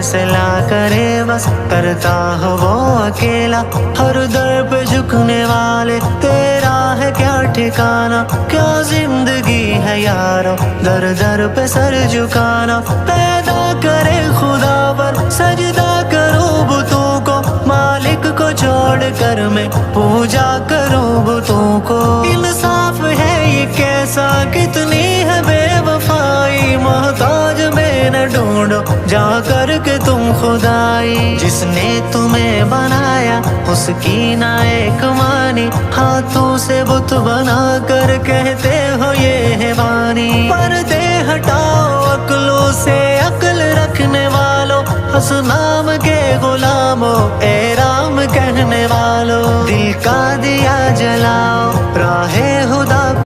फैसला करे बस करता हो वो अकेला। हर दर पे झुकने वाले तेरा है क्या ठिकाना, क्या जिंदगी है यारो दर दर पे सर झुकाना। पैदा करे खुदा पर सजदा करूं बुतों को, मालिक को छोड़ कर मैं पूजा करूं बुतों को। इंसाफ है ये कैसा, कितनी है बेवफाई, मोहताज में न ढूंढो जा कर के तुम खुदाई। जिसने तुम्हें बनाया उसकी ना एक मानी, हाथों से बुत बना कर कहते हो ये है बानी। पर्दे हटाओ अक्लों से अक्ल रखने वालों, असनाम के गुलामों ए राम कहने वालों। दिल का दिया जलाओ राहे